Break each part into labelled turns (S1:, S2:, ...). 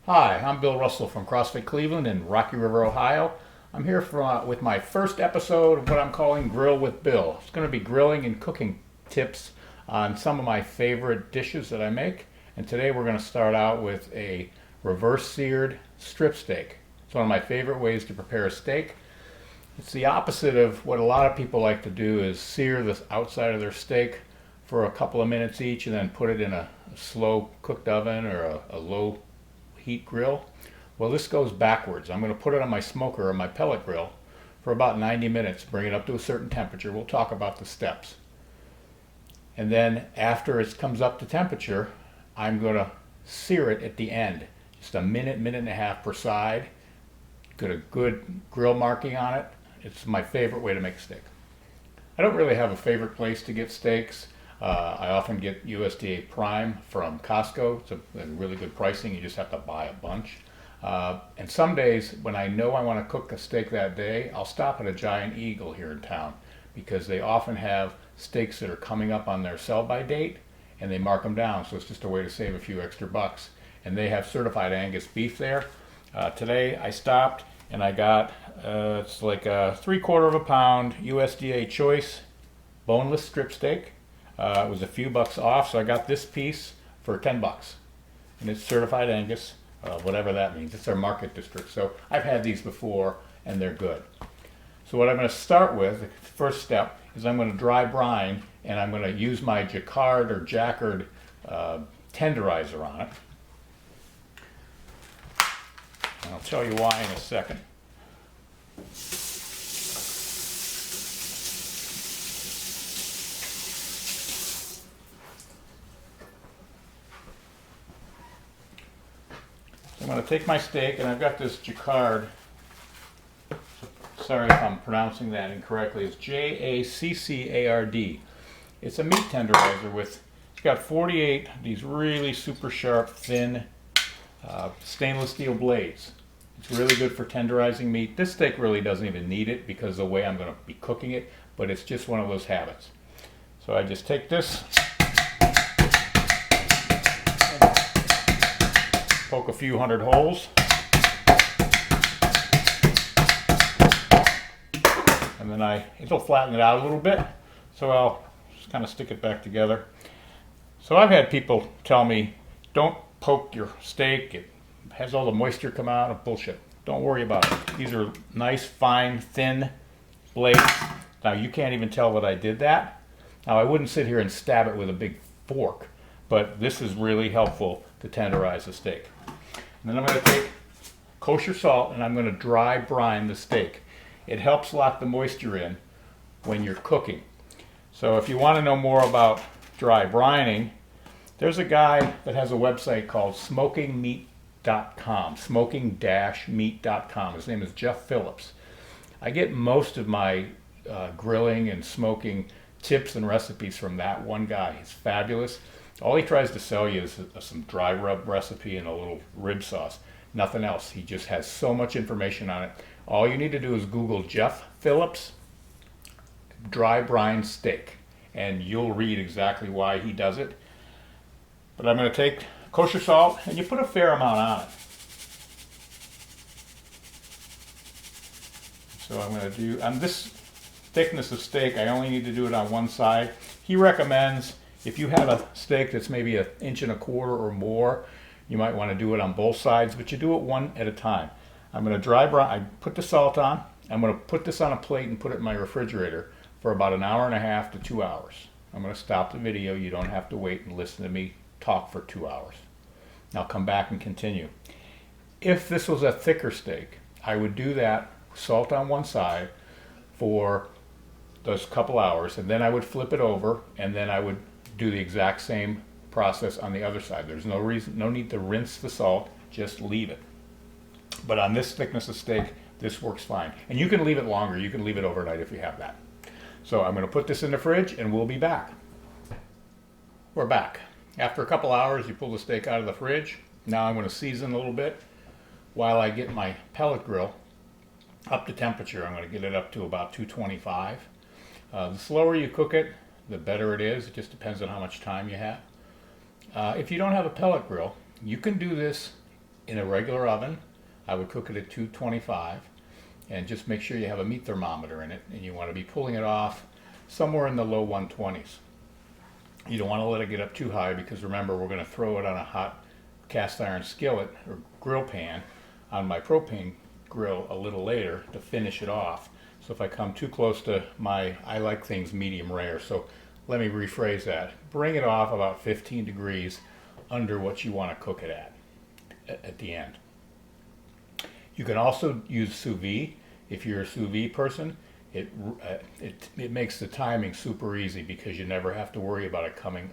S1: Hi, I'm Bill Russell from CrossFit Cleveland in Rocky River, Ohio. I'm here with my first episode of what I'm calling Grill with Bill. It's going to be grilling and cooking tips on some of my favorite dishes that I make. And today we're going to start out with a reverse-seared strip steak. It's one of my favorite ways to prepare a steak. It's the opposite of what a lot of people like to do, is sear the outside of their steak for a couple of minutes each and then put it in a slow cooked oven or a low heat grill. Well, this goes backwards. I'm going to put it on my smoker or my pellet grill for about 90 minutes, bring it up to a certain temperature. We'll talk about the steps. And then after it comes up to temperature, I'm going to sear it at the end. Just a minute, minute and a half per side. Get a good grill marking on it. It's my favorite way to make steak. I don't really have a favorite place to get steaks. I often get USDA Prime from Costco. It's a really good pricing. You just have to buy a bunch. And some days when I know I want to cook a steak that day, I'll stop at a Giant Eagle here in town because they often have steaks that are coming up on their sell-by date and they mark them down. So it's just a way to save a few extra bucks. And they have certified Angus beef there. Today I stopped and I got, it's like a 3/4 pound USDA choice boneless strip steak. It was a few bucks off, so I got this piece for 10 bucks. And it's certified Angus, whatever that means. It's our market district. So I've had these before and they're good. So what I'm going to start with, the first step, is I'm going to dry brine and I'm going to use my jacquard or jacquard tenderizer on it. And I'll tell you why in a second. I'm going to take my steak, and I've got this jacquard. Sorry if I'm pronouncing that incorrectly. It's Jacquard. It's a meat tenderizer with, it's got 48 these really super sharp, thin stainless steel blades. It's really good for tenderizing meat. This steak really doesn't even need it because of the way I'm going to be cooking it, but it's just one of those habits. So I just take this, poke a few hundred holes, and then it'll flatten it out a little bit, so I'll just kind of stick it back together. So I've had people tell me, don't poke your steak, it has all the moisture come out. Bullshit. Don't worry about it. These are nice, fine, thin blades. Now you can't even tell that I did that. Now I wouldn't sit here and stab it with a big fork, but this is really helpful to tenderize the steak. And then I'm going to take kosher salt and I'm going to dry brine the steak. It helps lock the moisture in when you're cooking. So if you want to know more about dry brining, there's a guy that has a website called smokingmeat.com, smoking-meat.com. His name is Jeff Phillips. I get most of my grilling and smoking tips and recipes from that one guy. He's fabulous. All he tries to sell you is some dry rub recipe and a little rib sauce. Nothing else. He just has so much information on it. All you need to do is Google Jeff Phillips dry brine steak, and you'll read exactly why he does it. But I'm going to take kosher salt, and you put a fair amount on it. So I'm going to do, on this thickness of steak, I only need to do it on one side. He recommends, if you have a steak that's maybe 1.25 inches or more, you might want to do it on both sides, but you do it one at a time. I'm going to dry brine, I put the salt on, I'm going to put this on a plate and put it in my refrigerator for about 1.5 hours to 2 hours. I'm going to stop the video, you don't have to wait and listen to me talk for 2 hours. I'll come back and continue. If this was a thicker steak, I would do that, salt on one side for those couple hours, and then I would flip it over, and then I would do the exact same process on the other side. There's no need to rinse the salt, just leave it. But on this thickness of steak, this works fine. And you can leave it longer, you can leave it overnight if you have that. So I'm going to put this in the fridge and we'll be back. We're back. After a couple hours, you pull the steak out of the fridge. Now I'm going to season a little bit while I get my pellet grill up to temperature. I'm going to get it up to about 225. The slower you cook it, the better it is. It just depends on how much time you have. If you don't have a pellet grill, you can do this in a regular oven, I would cook it at 225, and just make sure you have a meat thermometer in it, and you want to be pulling it off somewhere in the low 120s. You don't want to let it get up too high, because remember, we're going to throw it on a hot cast iron skillet or grill pan on my propane grill a little later to finish it off. So if I come too close to I like things medium rare, so let me rephrase that. Bring it off about 15 degrees under what you want to cook it at the end. You can also use sous vide. If you're a sous vide person, it makes the timing super easy, because you never have to worry about it coming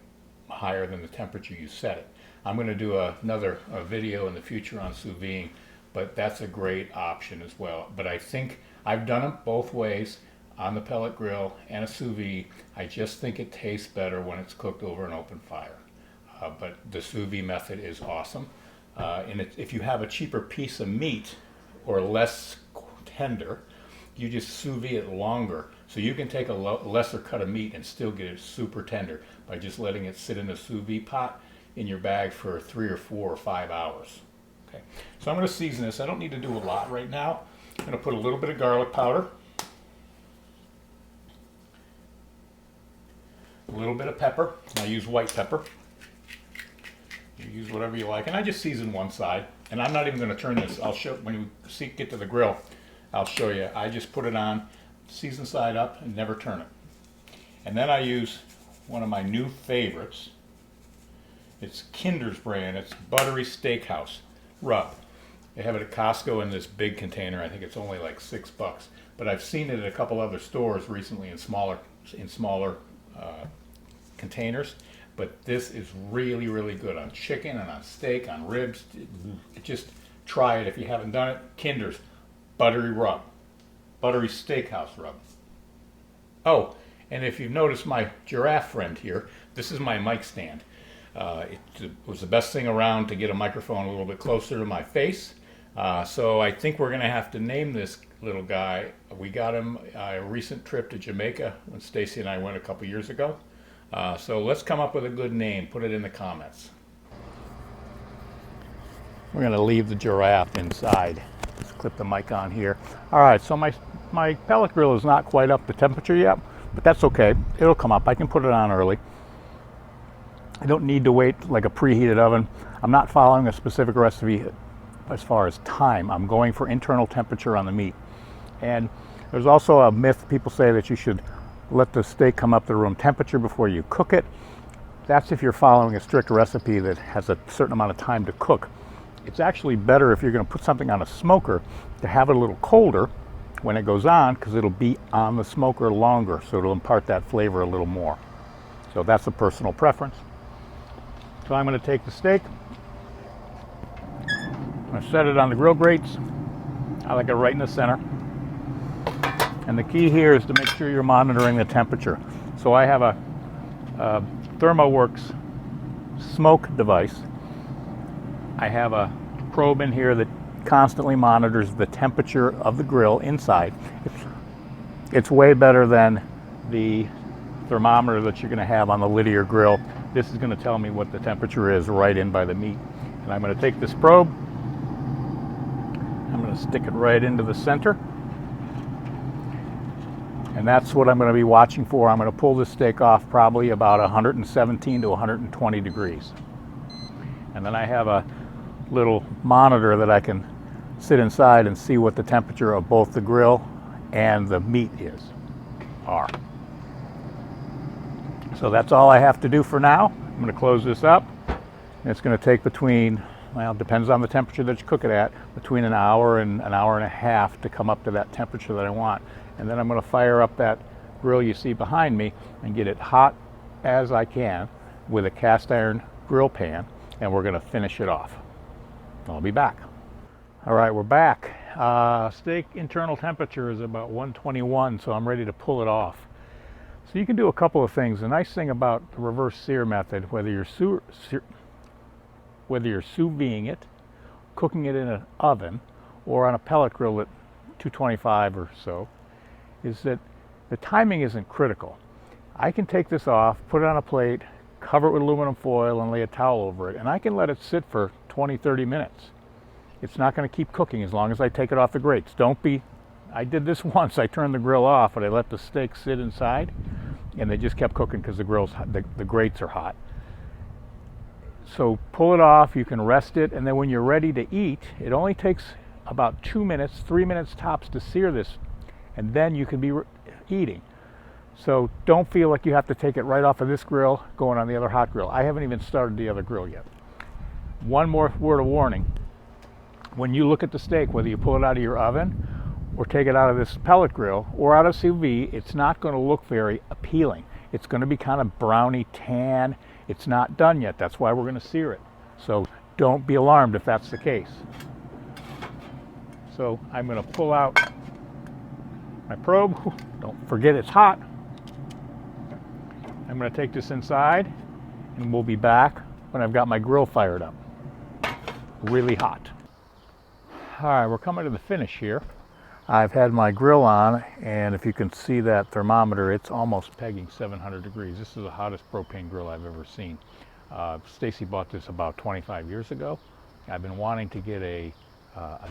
S1: higher than the temperature you set it. I'm going to do another video in the future on sous vide, but that's a great option as well. But I think I've done it both ways, on the pellet grill and a sous vide. I just think it tastes better when it's cooked over an open fire. But the sous vide method is awesome. And if you have a cheaper piece of meat or less tender, you just sous vide it longer. So you can take a lesser cut of meat and still get it super tender by just letting it sit in a sous vide pot in your bag for 3 or 4 or 5 hours. Okay. So I'm going to season this. I don't need to do a lot right now. I'm going to put a little bit of garlic powder, a little bit of pepper. I use white pepper. You use whatever you like. And I just season one side. And I'm not even going to turn this. I'll show when you get to the grill. I'll show you. I just put it on, season side up, and never turn it. And then I use one of my new favorites. It's Kinder's brand. It's Buttery Steakhouse Rub. They have it at Costco in this big container. I think it's only like $6. But I've seen it at a couple other stores recently in smaller containers. But this is really, really good on chicken and on steak, on ribs. Just try it if you haven't done it. Kinder's Buttery Rub. Buttery Steakhouse Rub. Oh, and if you've noticed my giraffe friend here, this is my mic stand. It was the best thing around to get a microphone a little bit closer to my face. So I think we're going to have to name this little guy. We got him a recent trip to Jamaica when Stacy and I went a couple years ago. So let's come up with a good name. Put it in the comments. We're going to leave the giraffe inside. Let's clip the mic on here. All right, so my pellet grill is not quite up to temperature yet, but that's okay. It'll come up. I can put it on early. I don't need to wait like a preheated oven. I'm not following a specific recipe as far as time. I'm going for internal temperature on the meat. And there's also a myth. People say that you should let the steak come up to room temperature before you cook it. That's if you're following a strict recipe that has a certain amount of time to cook. It's actually better if you're going to put something on a smoker to have it a little colder when it goes on, because it'll be on the smoker longer, so it'll impart that flavor a little more. So that's a personal preference. So I'm going to take the steak, I'm going to set it on the grill grates. I like it right in the center. And the key here is to make sure you're monitoring the temperature. So I have a ThermoWorks smoke device. I have a probe in here that constantly monitors the temperature of the grill inside. It's way better than the thermometer that you're going to have on the lid of your grill. This is going to tell me what the temperature is right in by the meat. And I'm going to take this probe, I'm going to stick it right into the center. And that's what I'm going to be watching for. I'm going to pull this steak off probably about 117 to 120 degrees. And then I have a little monitor that I can sit inside and see what the temperature of both the grill and the meat are. So that's all I have to do for now. I'm going to close this up. And it's going to take between, well, it depends on the temperature that you cook it at, between an hour and an hour and a half to come up to that temperature that I want. And then I'm going to fire up that grill you see behind me and get it hot as I can with a cast iron grill pan, and we're going to finish it off. I'll be back. All right, we're back. Steak internal temperature is about 121, so I'm ready to pull it off. So you can do a couple of things. The nice thing about the reverse sear method, whether you're sous videing it, cooking it in an oven, or on a pellet grill at 225 or so, is that the timing isn't critical. I can take this off, put it on a plate, cover it with aluminum foil, and lay a towel over it, and I can let it sit for 20-30 minutes. it's not going to keep cooking as long as I take it off the grates. I did this once. I turned the grill off, but I let the steak sit inside, and they just kept cooking because the grates are hot. So pull it off, you can rest it, and then when you're ready to eat, it only takes about 2 minutes, 3 minutes tops to sear this, and then you can be eating. So don't feel like you have to take it right off of this grill, going on the other hot grill. I haven't even started the other grill yet. One more word of warning. When you look at the steak, whether you pull it out of your oven or take it out of this pellet grill or out of sous vide, it's not going to look very appealing. It's going to be kind of browny tan. It's not done yet. That's why we're going to sear it. So don't be alarmed if that's the case. So I'm going to pull out my probe. Don't forget it's hot. I'm going to take this inside, and we'll be back when I've got my grill fired up. Really hot. All right, we're coming to the finish here. I've had my grill on, and if you can see that thermometer, it's almost pegging 700 degrees. This is the hottest propane grill I've ever seen. Stacy bought this about 25 years ago. I've been wanting to get a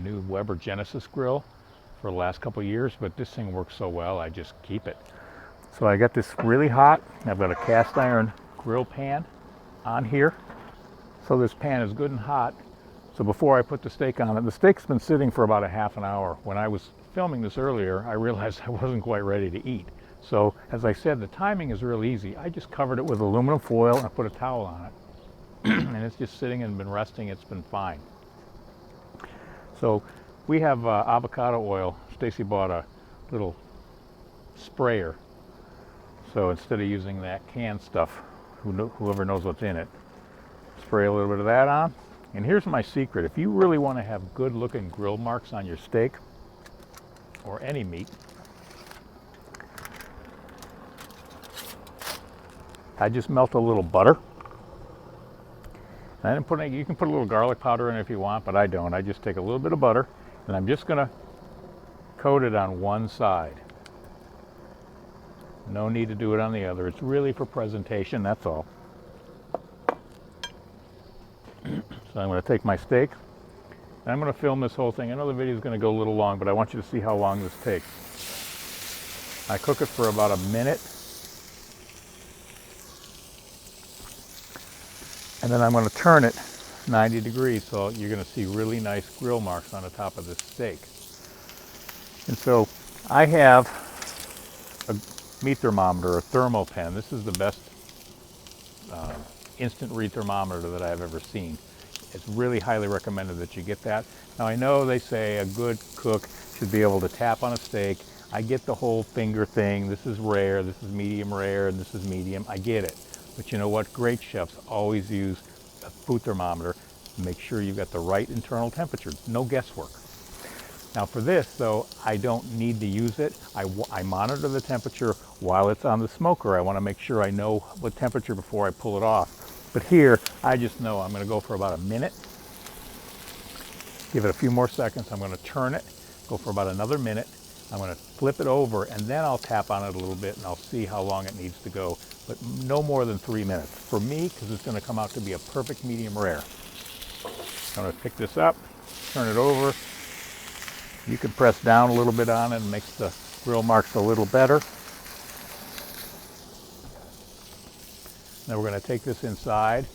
S1: new Weber Genesis grill for the last couple of years, but this thing works so well, I just keep it. So I got this really hot. I've got a cast iron grill pan on here. So this pan is good and hot. So before I put the steak on it, the steak's been sitting for about a half an hour. When I was filming this earlier, I realized I wasn't quite ready to eat. So as I said, the timing is real easy. I just covered it with aluminum foil and I put a towel on it. And it's just sitting and been resting. It's been fine. So we have avocado oil. Stacy bought a little sprayer. So instead of using that canned stuff, whoever knows what's in it, spray a little bit of that on. And here's my secret. If you really want to have good looking grill marks on your steak or any meat, I just melt a little butter. I didn't put any, you can put a little garlic powder in if you want, but I don't. I just take a little bit of butter and I'm just going to coat it on one side. No need to do it on the other. It's really for presentation, that's all. So I'm going to take my steak and I'm going to film this whole thing. I know the video is going to go a little long, but I want you to see how long this takes. I cook it for about a minute. And then I'm going to turn it 90 degrees, so you're going to see really nice grill marks on the top of this steak. And so I have a meat thermometer, a thermo pen. This is the best instant read thermometer that I've ever seen. It's really highly recommended that you get that. Now I know they say a good cook should be able to tap on a steak. I get the whole finger thing. This is rare, this is medium rare, and this is medium. I get it. But you know what? Great chefs always use a food thermometer to make sure you've got the right internal temperature. No guesswork. Now for this, though, I don't need to use it. I monitor the temperature while it's on the smoker. I want to make sure I know what temperature before I pull it off. But here, I just know I'm going to go for about a minute. Give it a few more seconds. I'm going to turn it, go for about another minute. I'm going to flip it over, and then I'll tap on it a little bit, and I'll see how long it needs to go. But no more than 3 minutes. For me, because it's going to come out to be a perfect medium rare. I'm going to pick this up, turn it over. You can press down a little bit on it and makes the grill marks a little better. Now we're going to take this inside.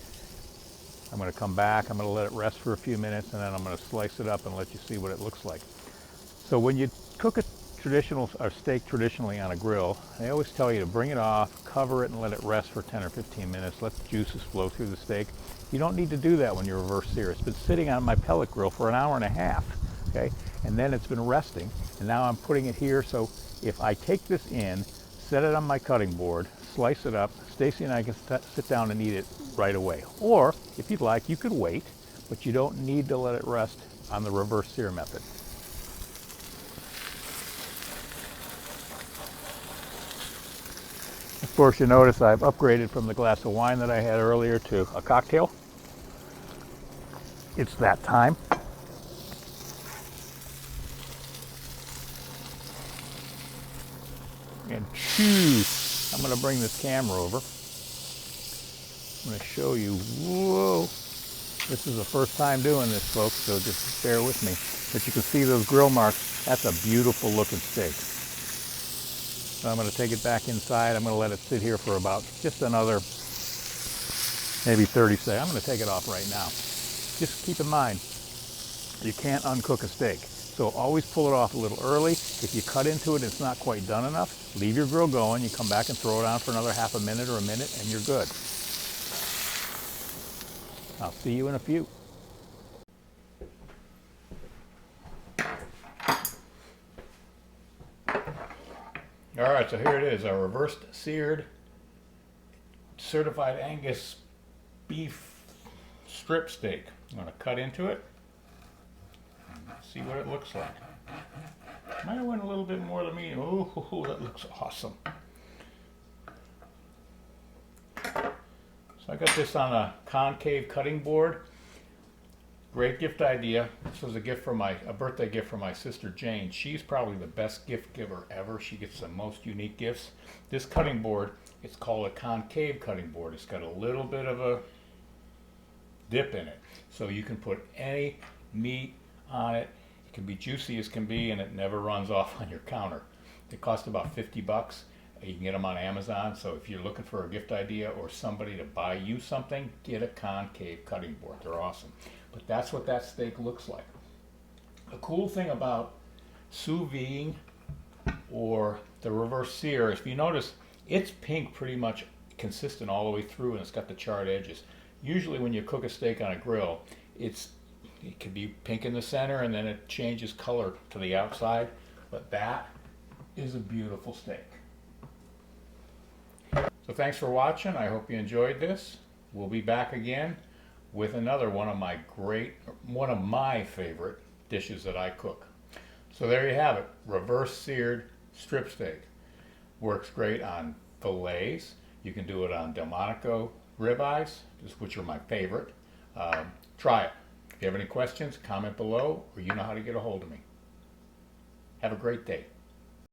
S1: I'm going to come back. I'm going to let it rest for a few minutes, and then I'm going to slice it up and let you see what it looks like. So when you cook a steak traditionally on a grill, they always tell you to bring it off, cover it, and let it rest for 10 or 15 minutes. Let the juices flow through the steak. You don't need to do that when you reverse sear. It's been sitting on my pellet grill for an hour and a half, okay? And then it's been resting, and now I'm putting it here. So if I take this in, set it on my cutting board, slice it up, Stacy and I can sit down and eat it right away. Or if you'd like, you could wait, but you don't need to let it rest on the reverse sear method. Of course, you notice I've upgraded from the glass of wine that I had earlier to a cocktail. It's that time. And chew. I'm going to bring this camera over. I'm going to show you, whoa, This is the first time doing this, folks, so just bear with me. But you can see those grill marks. That's a beautiful looking steak. So I'm going to take it back inside. I'm going to let it sit here for about just another maybe 30 seconds. I'm going to take it off right now. Just keep in mind, you can't uncook a steak. So always pull it off a little early. If you cut into it and it's not quite done enough, leave your grill going. You come back and throw it on for another half a minute or a minute and you're good. I'll see you in a few. All right, so here it is, a reverse-seared certified Angus beef strip steak. I'm going to cut into it and see what it looks like. Might have went a little bit more than me. Oh, that looks awesome. So I got this on a concave cutting board. Great gift idea. This was a birthday gift from my sister Jane. She's probably the best gift giver ever. She gets the most unique gifts. This cutting board, it's called a concave cutting board. It's got a little bit of a dip in it. So you can put any meat on it. It can be juicy as can be, and it never runs off on your counter. It costs about 50 bucks. You can get them on Amazon, so if you're looking for a gift idea or somebody to buy you something, get a concave cutting board. They're awesome. But that's what that steak looks like. The cool thing about sous videing or the reverse sear, if you notice, it's pink pretty much consistent all the way through, and it's got the charred edges. Usually when you cook a steak on a grill, it can be pink in the center and then it changes color to the outside, but that is a beautiful steak. So thanks for watching. I hope you enjoyed this. We'll be back again with another one of my favorite dishes that I cook. So there you have it, reverse-seared strip steak. Works great on fillets. You can do it on Delmonico ribeyes, which are my favorite. Try it. If you have any questions, comment below, or you know how to get a hold of me. Have a great day.